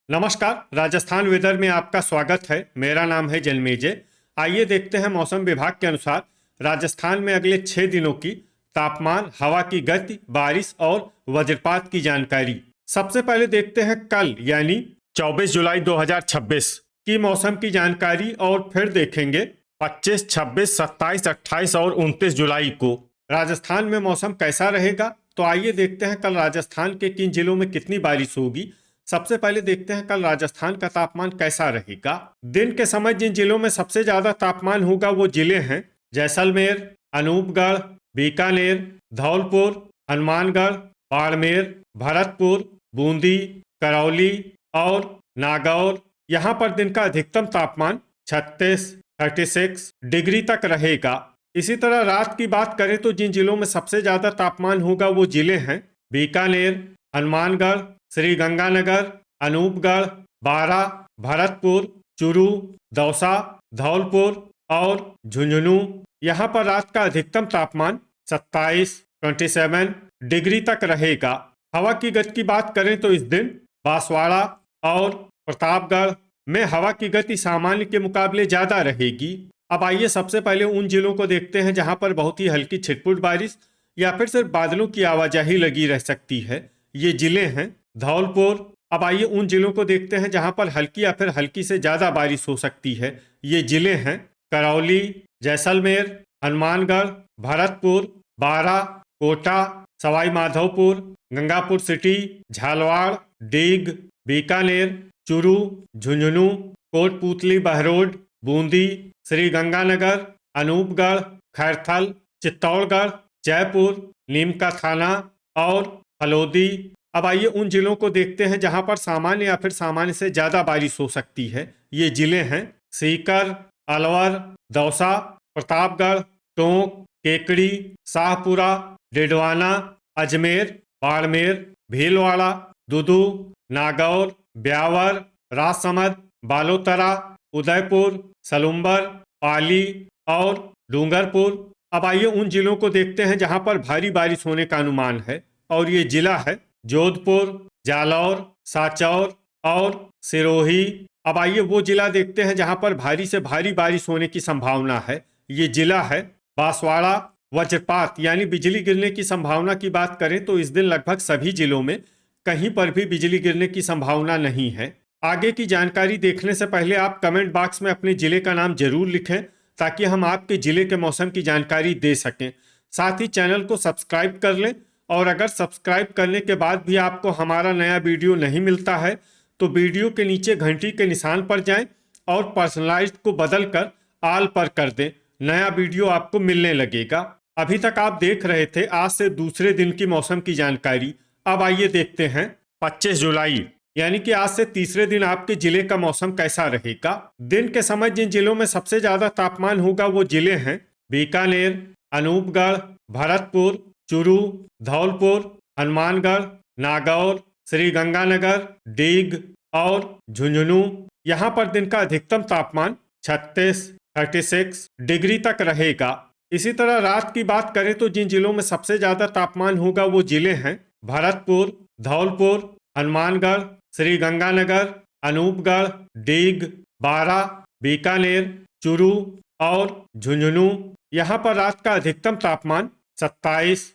नमस्कार, राजस्थान वेदर में आपका स्वागत है। मेरा नाम है जन्मेजय। आइए देखते हैं मौसम विभाग के अनुसार राजस्थान में अगले 6 दिनों की तापमान, हवा की गति, बारिश और वज्रपात की जानकारी। सबसे पहले देखते हैं कल यानी 24 जुलाई 2026 की मौसम की जानकारी और फिर देखेंगे 25, 26, 27, 28 और 29 जुलाई को राजस्थान में मौसम कैसा रहेगा। तो आइए देखते हैं कल राजस्थान के किन जिलों में कितनी बारिश होगी। सबसे पहले देखते हैं कल राजस्थान का तापमान कैसा रहेगा। दिन के समय जिन जिलों में सबसे ज्यादा तापमान होगा वो जिले हैं जैसलमेर, अनूपगढ़, बीकानेर, धौलपुर, हनुमानगढ़, बाड़मेर, भरतपुर, बूंदी, करौली और नागौर। यहाँ पर दिन का अधिकतम तापमान 36 डिग्री तक रहेगा। इसी तरह रात की बात करें तो जिन जिलों में सबसे ज्यादा तापमान होगा वो जिले हैं बीकानेर, हनुमानगढ़, श्री गंगानगर, अनूपगढ़, बारा, भरतपुर, चूरू, दौसा, धौलपुर और झुंझुनू। यहाँ पर रात का अधिकतम तापमान 27 डिग्री तक रहेगा। हवा की गति की बात करें तो इस दिन बांसवाड़ा और प्रतापगढ़ में हवा की गति सामान्य के मुकाबले ज्यादा रहेगी। अब आइए सबसे पहले उन जिलों को देखते हैं जहां पर बहुत ही हल्की छिटपुट बारिश या फिर सिर्फ बादलों की आवाजाही लगी रह सकती है। ये जिले हैं धौलपुर। अब आइए उन जिलों को देखते हैं जहां पर हल्की या फिर हल्की से ज्यादा बारिश हो सकती है। ये जिले हैं करौली, जैसलमेर, हनुमानगढ़, भरतपुर, बारा, कोटा, सवाई माधोपुर, गंगापुर सिटी, झालवाड़, डीग, बीकानेर, चूरू, झुंझुनू, कोटपूतली, बहरोड, बूंदी, श्री गंगानगर, अनूपगढ़, खैरथल, चित्तौड़गढ़, जयपुर, नीमका थाना और फलोदी। अब आइए उन जिलों को देखते हैं जहां पर सामान्य या फिर सामान्य से ज्यादा बारिश हो सकती है। ये जिले हैं सीकर, अलवर, दौसा, प्रतापगढ़, टोंक, केकड़ी, शाहपुरा, डिडवाना, अजमेर, बाड़मेर, भीलवाड़ा, दुदू, नागौर, ब्यावर, राजसमंद, बालोतरा, उदयपुर, सलुम्बर, पाली और डूंगरपुर। अब आइए उन जिलों को देखते हैं जहां पर भारी बारिश होने का अनुमान है और ये जिला है जोधपुर, जालौर, साचौर और सिरोही। अब आइए वो जिला देखते हैं जहां पर भारी से भारी बारिश होने की संभावना है। ये जिला है बांसवाड़ा। वज्रपात यानी बिजली गिरने की संभावना की बात करें तो इस दिन लगभग सभी जिलों में कहीं पर भी बिजली गिरने की संभावना नहीं है। आगे की जानकारी देखने से पहले आप कमेंट बॉक्स में अपने जिले का नाम जरूर लिखें ताकि हम आपके जिले के मौसम की जानकारी दे सकें। साथ ही चैनल को सब्सक्राइब कर लें और अगर सब्सक्राइब करने के बाद भी आपको हमारा नया वीडियो नहीं मिलता है तो वीडियो के नीचे घंटी के निशान पर जाएं और पर्सनलाइज्ड को बदलकर ऑल पर कर दें। नया वीडियो आपको मिलने लगेगा। अभी तक आप देख रहे थे आज से दूसरे दिन की मौसम की जानकारी। अब आइए देखते हैं 25 जुलाई यानी कि आज से तीसरे दिन आपके जिले का मौसम कैसा रहेगा। दिन के समय जिन जिलों में सबसे ज्यादा तापमान होगा वो जिले हैं बीकानेर, अनूपगढ़, भरतपुर, चूरू, धौलपुर, हनुमानगढ़, नागौर, श्री गंगानगर, डीग और झुंझुनू। यहाँ पर दिन का अधिकतम तापमान 36 डिग्री तक रहेगा। इसी तरह रात की बात करें तो जिन जिलों में सबसे ज्यादा तापमान होगा वो जिले हैं भरतपुर, धौलपुर, हनुमानगढ़, श्री गंगानगर, अनूपगढ़, डीग, बारा, बीकानेर, चूरू और झुंझुनू। यहाँ पर रात का अधिकतम तापमान 27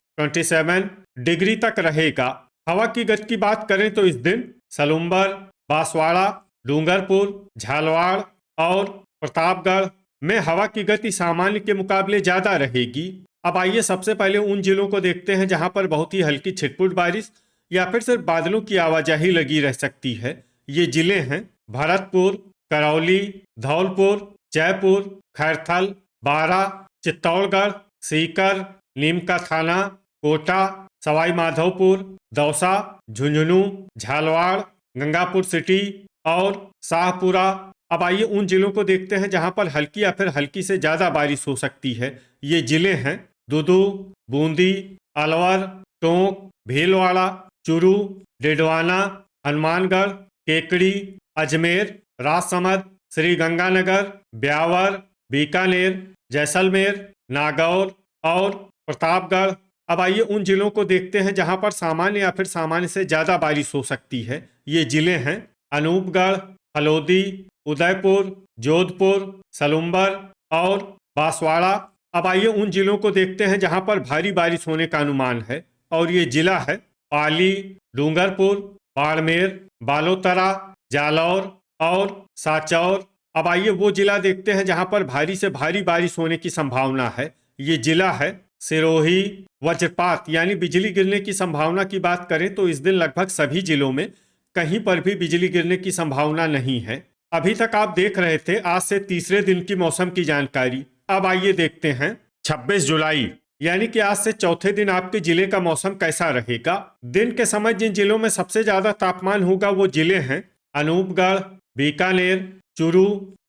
डिग्री तक रहेगा। हवा की गति की बात करें तो इस दिन सलुम्बर, बांसवाड़ा, डूंगरपुर, झालवाड़ और प्रतापगढ़ में हवा की गति सामान्य के मुकाबले ज्यादा रहेगी। अब आइए सबसे पहले उन जिलों को देखते हैं जहां पर बहुत ही हल्की छिटपुट बारिश या फिर सिर्फ बादलों की आवाजाही लगी रह सकती है। ये जिले हैं भरतपुर, करौली, धौलपुर, जयपुर, खैरथल, बारा, चित्तौड़गढ़, सीकर, नीमका थाना, कोटा, सवाई माधोपुर, दौसा, झुंझुनू, झालवाड़, गंगापुर सिटी और शाहपुरा। अब आइए उन जिलों को देखते हैं जहां पर हल्की या फिर हल्की से ज्यादा बारिश हो सकती है। ये जिले हैं दुदू, बूंदी, अलवर, टोंक, भीलवाड़ा, चूरू, डिडवाना, हनुमानगढ़, केकड़ी, अजमेर, राजसमंद, श्री गंगानगर, ब्यावर, बीकानेर, जैसलमेर, नागौर और प्रतापगढ़। अब आइए उन जिलों को देखते हैं जहां पर सामान्य या फिर सामान्य से ज्यादा बारिश हो सकती है। ये जिले हैं अनूपगढ़, फलोदी, उदयपुर, जोधपुर, सलुम्बर और बांसवाड़ा। अब आइए उन जिलों को देखते हैं जहां पर भारी बारिश होने का अनुमान है, और ये जिला है पाली, डूंगरपुर, बाड़मेर, बालोतरा, जालौर और सांचौर। अब आइए वो जिला देखते हैं जहां पर भारी से भारी बारिश होने की संभावना है। ये जिला है सिरोही। वज्रपात यानी बिजली गिरने की संभावना की बात करें तो इस दिन लगभग सभी जिलों में कहीं पर भी बिजली गिरने की संभावना नहीं है। अभी तक आप देख रहे थे आज से तीसरे दिन की मौसम की जानकारी। अब आइए देखते हैं 26 जुलाई यानी कि आज से चौथे दिन आपके जिले का मौसम कैसा रहेगा। दिन के समय जिन जिलों में सबसे ज्यादा तापमान होगा वो जिले हैं अनूपगढ़, बीकानेर, चूरू,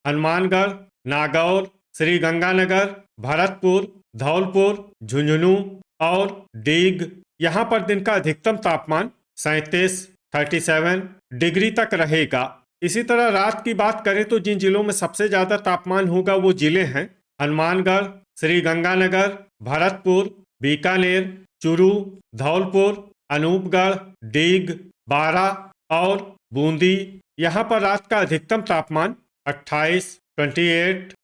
हनुमानगढ़, नागौर, श्रीगंगानगर, भरतपुर, धौलपुर, झुंझुनू और डीग। यहाँ पर दिन का अधिकतम तापमान 37 डिग्री तक रहेगा। इसी तरह रात की बात करें तो जिन जिलों में सबसे ज्यादा तापमान होगा वो जिले हैं हनुमानगढ़, श्रीगंगानगर, भरतपुर, बीकानेर, चूरू, धौलपुर, अनूपगढ़, डीग, बारा और बूंदी। यहाँ पर रात का अधिकतम तापमान 28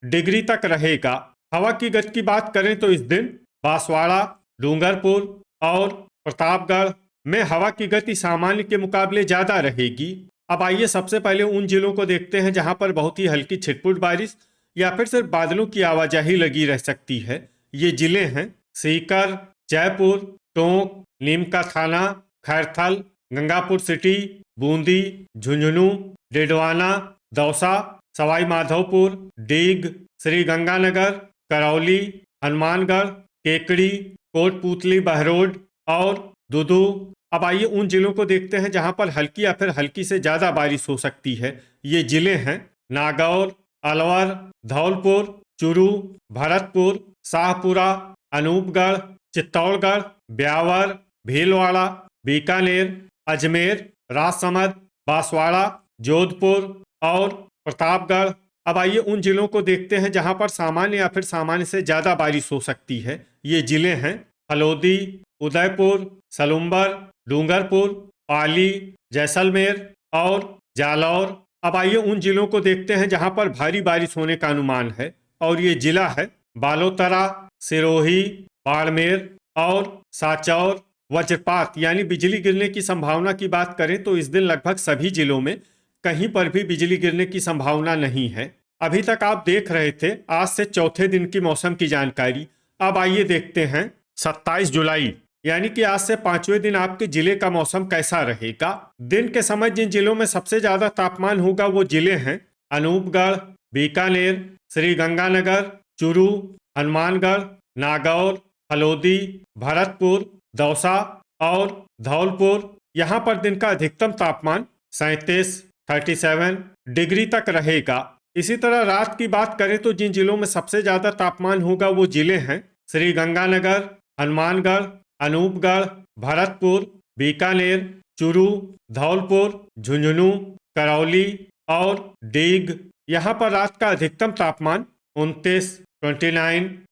डिग्री तक रहेगा। हवा की गति की बात करें तो इस दिन बांसवाड़ा, डूंगरपुर और प्रतापगढ़ में हवा की गति सामान्य के मुकाबले ज्यादा रहेगी। अब आइए सबसे पहले उन जिलों को देखते हैं जहां पर बहुत ही हल्की छिटपुट बारिश या फिर सिर्फ बादलों की आवाजाही लगी रह सकती है। ये जिले हैं सीकर, जयपुर, टोंक, नीमका थाना, खैरथल, गंगापुर सिटी, बूंदी, झुंझुनू, डिडवाना, दौसा, सवाई माधोपुर, डीग, श्रीगंगानगर, करौली, हनुमानगढ़, केकड़ी, कोटपूतली, बहरोड और दुदू। अब आइए उन जिलों को देखते हैं जहां पर हल्की या फिर हल्की से ज्यादा बारिश हो सकती है। ये जिले हैं नागौर, अलवर, धौलपुर, चूरू, भरतपुर, शाहपुरा, अनूपगढ़, चित्तौड़गढ़, ब्यावर, भीलवाड़ा, बीकानेर, अजमेर, राजसमंद, बांसवाड़ा, जोधपुर और प्रतापगढ़। अब आइए उन जिलों को देखते हैं जहां पर सामान्य या फिर सामान्य से ज्यादा बारिश हो सकती है। ये जिले हैं फलोदी, उदयपुर, सलुम्बर, डूंगरपुर, पाली, जैसलमेर और जालौर। अब आइए उन जिलों को देखते हैं जहां पर भारी बारिश होने का अनुमान है, और ये जिला है बालोतरा, सिरोही, बाड़मेर और सांचौर। वज्रपात यानी बिजली गिरने की संभावना की बात करें तो इस दिन लगभग सभी जिलों में कहीं पर भी बिजली गिरने की संभावना नहीं है। अभी तक आप देख रहे थे आज से चौथे दिन की मौसम की जानकारी। अब आइए देखते हैं 27 जुलाई यानी कि आज से पांचवें दिन आपके जिले का मौसम कैसा रहेगा। दिन के समय जिन जिलों में सबसे ज्यादा तापमान होगा वो जिले हैं अनूपगढ़, बीकानेर, श्रीगंगानगर, चूरू, हनुमानगढ़, नागौर, फलोदी, भरतपुर, दौसा और धौलपुर। यहाँ पर दिन का अधिकतम तापमान 37 डिग्री तक रहेगा। इसी तरह रात की बात करें तो जिन जिलों में सबसे ज्यादा तापमान होगा वो जिले हैं श्रीगंगानगर, हनुमानगढ़, अनूपगढ़, भरतपुर, बीकानेर, चूरू, धौलपुर, झुंझुनू, करौली और डीग। यहाँ पर रात का अधिकतम तापमान 29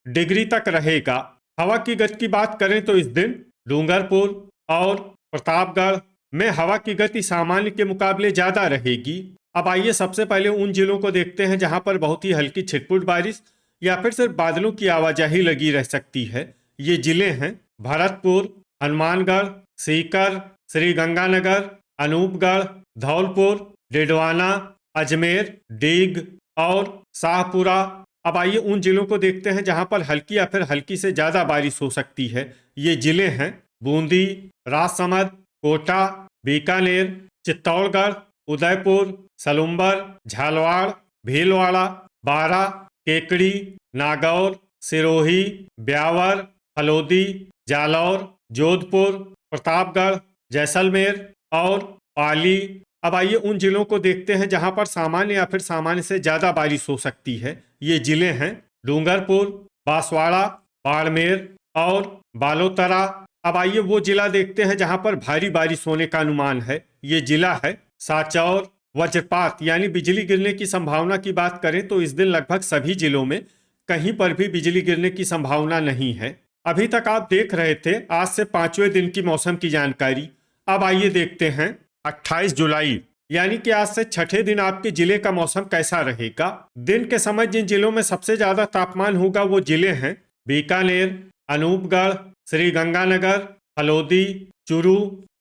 डिग्री तक रहेगा। हवा की गति की बात करें तो इस दिन डूंगरपुर और प्रतापगढ़ में हवा की गति सामान्य के मुकाबले ज्यादा रहेगी। अब आइए सबसे पहले उन जिलों को देखते हैं जहां पर बहुत ही हल्की छिटपुट बारिश या फिर सिर्फ बादलों की आवाजाही लगी रह सकती है। ये जिले हैं भरतपुर, हनुमानगढ़, सीकर, श्रीगंगानगर, अनूपगढ़, धौलपुर, डिडवाना, अजमेर, डीग और शाहपुरा। अब आइए उन जिलों को देखते हैं जहां पर हल्की या फिर हल्की से ज्यादा बारिश हो सकती है। ये जिले हैं बूंदी, राजसमंद, कोटा, बीकानेर, चित्तौड़गढ़, उदयपुर, सलुम्बर, झालवाड़, भीलवाड़ा, बारा, केकड़ी, नागौर, सिरोही, ब्यावर, फलोदी, जालौर, जोधपुर, प्रतापगढ़, जैसलमेर और पाली। अब आइए उन जिलों को देखते हैं जहां पर सामान्य या फिर सामान्य से ज्यादा बारिश हो सकती है। ये जिले हैं डूंगरपुर, बांसवाड़ा, बाड़मेर और बालोतरा। अब आइए वो जिला देखते हैं जहां पर भारी बारिश होने का अनुमान है। ये जिला है सांचौर। वज्रपात यानी बिजली गिरने की संभावना की बात करें तो इस दिन लगभग सभी जिलों में कहीं पर भी बिजली गिरने की संभावना नहीं है। अभी तक आप देख रहे थे आज से पांचवें दिन की मौसम की जानकारी। अब आइए देखते हैं 28 जुलाई यानी कि आज से छठे दिन आपके जिले का मौसम कैसा रहेगा। दिन के समय जिन जिलों में सबसे ज्यादा तापमान होगा वो जिले हैं बीकानेर, अनूपगढ़, श्री गंगानगर, हलोदी, चूरू,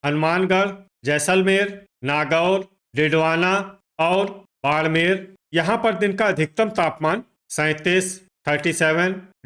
हनुमानगढ़, जैसलमेर, नागौर, डिडवाना और बाड़मेर। यहाँ पर दिन का अधिकतम तापमान 37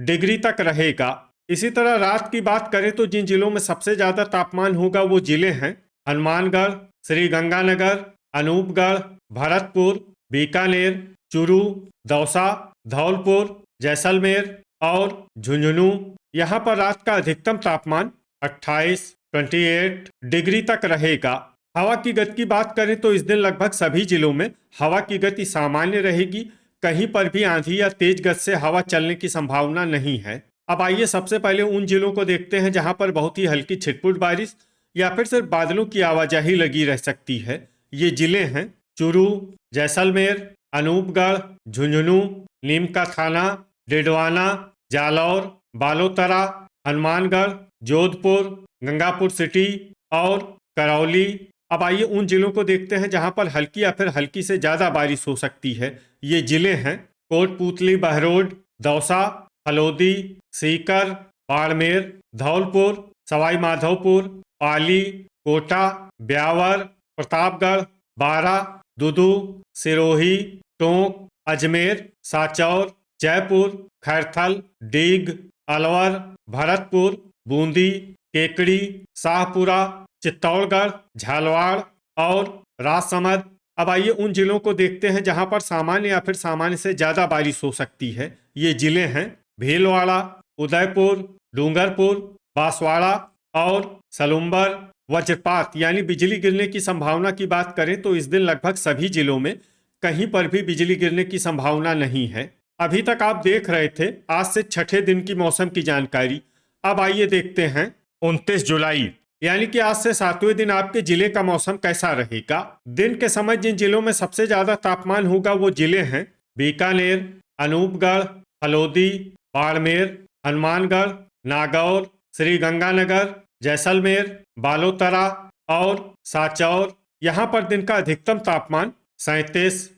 डिग्री तक रहेगा। इसी तरह रात की बात करें तो जिन जिलों में सबसे ज्यादा तापमान होगा वो जिले हैं हनुमानगढ़, श्री गंगानगर, अनूपगढ़, भरतपुर, बीकानेर, चूरू, दौसा, धौलपुर, जैसलमेर और झुंझुनू। यहाँ पर रात का अधिकतम तापमान 28 डिग्री तक रहेगा। हवा की गति की बात करें तो इस दिन लगभग सभी जिलों में हवा की गति सामान्य रहेगी। कहीं पर भी आंधी या तेज गति से हवा चलने की संभावना नहीं है। अब आइए सबसे पहले उन जिलों को देखते हैं जहां पर बहुत ही हल्की छिटपुट बारिश या फिर सिर्फ बादलों की आवाजाही लगी रह सकती है। ये जिले हैं चूरू, जैसलमेर, अनूपगढ़, झुंझुनू, नीमका थाना, डिडवाना, जालौर, बालोतरा, हनुमानगढ़, जोधपुर, गंगापुर सिटी और करौली। अब आइए उन जिलों को देखते हैं जहां पर हल्की या फिर हल्की से ज्यादा बारिश हो सकती है। ये जिले हैं कोटपूतली, बहरोड, दौसा, हलोदी, सीकर, बाड़मेर, धौलपुर, सवाई माधोपुर, पाली, कोटा, ब्यावर, प्रतापगढ़, बारा, दुदू, सिरोही, टोंक, अजमेर, साचौर, जयपुर, खैरथल, डीग, अलवर, भरतपुर, बूंदी, केकड़ी, शाहपुरा, चित्तौड़गढ़, झालवाड़ और राजसमंद। अब आइए उन जिलों को देखते हैं जहां पर सामान्य या फिर सामान्य से ज्यादा बारिश हो सकती है। ये जिले हैं भीलवाड़ा, उदयपुर, डूंगरपुर, बांसवाड़ा और सलुम्बर। वज्रपात यानी बिजली गिरने की संभावना की बात करें तो इस दिन लगभग सभी जिलों में कहीं पर भी बिजली गिरने की संभावना नहीं है। अभी तक आप देख रहे थे आज से छठे दिन की मौसम की जानकारी। अब आइए देखते हैं 29 जुलाई यानी कि आज से 7वें दिन आपके जिले का मौसम कैसा रहेगा। दिन के समय जिन जिलों में सबसे ज्यादा तापमान होगा वो जिले हैं बीकानेर, अनूपगढ़, हलोदी, बाड़मेर, हनुमानगढ़, नागौर, श्री गंगानगर, जैसलमेर, बालोतरा और साचौर। यहाँ पर दिन का अधिकतम तापमान 37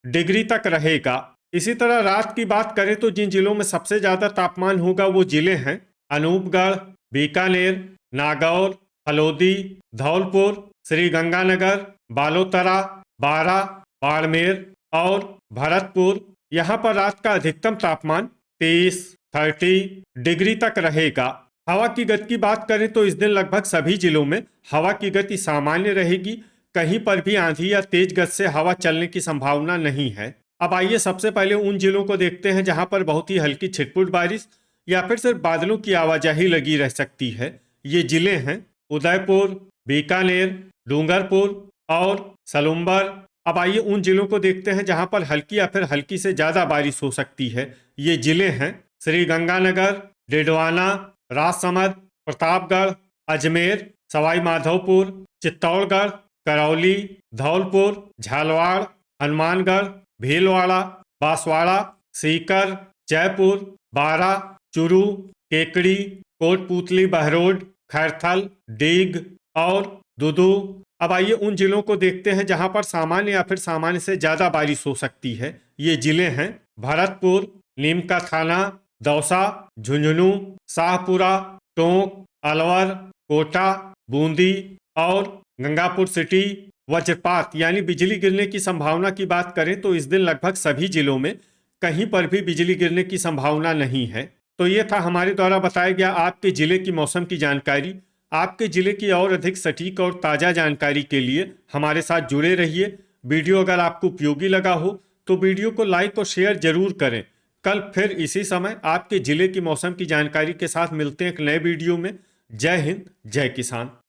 डिग्री तक रहेगा। इसी तरह रात की बात करें तो जिन जिलों में सबसे ज्यादा तापमान होगा वो जिले हैं अनूपगढ़, बीकानेर, नागौर, हलोदी, धौलपुर, श्री गंगानगर, बालोतरा, बारा, बाड़मेर और भरतपुर। यहाँ पर रात का अधिकतम तापमान 30 डिग्री तक रहेगा। हवा की गति की बात करें तो इस दिन लगभग सभी जिलों में हवा की गति सामान्य रहेगी। कहीं पर भी आंधी या तेज गति से हवा चलने की संभावना नहीं है। अब आइए सबसे पहले उन जिलों को देखते हैं जहां पर बहुत ही हल्की छिटपुट बारिश या फिर सिर्फ बादलों की आवाजाही लगी रह सकती है। ये जिले हैं उदयपुर, बीकानेर, डूंगरपुर और सलुम्बर। अब आइए उन जिलों को देखते हैं जहां पर हल्की या फिर हल्की से ज्यादा बारिश हो सकती है। ये जिले हैं श्री गंगानगर, डिडवाना, राजसमंद, प्रतापगढ़, अजमेर, सवाई माधोपुर, चित्तौड़गढ़, करौली, धौलपुर, झालवाड़, हनुमानगढ़, भीलवाड़ा, बांसवाड़ा, सीकर, जयपुर, बारा, चूरू, केकड़ी, कोटपूतली, बहरोड, खैरथल, डीग और दुदू। अब आइए उन जिलों को देखते हैं जहां पर सामान्य या फिर सामान्य से ज्यादा बारिश हो सकती है। ये जिले हैं भरतपुर, नीमका थाना, दौसा, झुंझुनू, शाहपुरा, टोंक, अलवर, कोटा, बूंदी और गंगापुर सिटी। वज्रपात यानी बिजली गिरने की संभावना की बात करें तो इस दिन लगभग सभी जिलों में कहीं पर भी बिजली गिरने की संभावना नहीं है। तो ये था हमारे द्वारा बताया गया आपके जिले की मौसम की जानकारी। आपके जिले की और अधिक सटीक और ताज़ा जानकारी के लिए हमारे साथ जुड़े रहिए। वीडियो अगर आपको उपयोगी लगा हो तो वीडियो को लाइक और शेयर जरूर करें। कल फिर इसी समय आपके जिले की मौसम की जानकारी के साथ मिलते हैं एक नए वीडियो में। जय हिंद, जय किसान।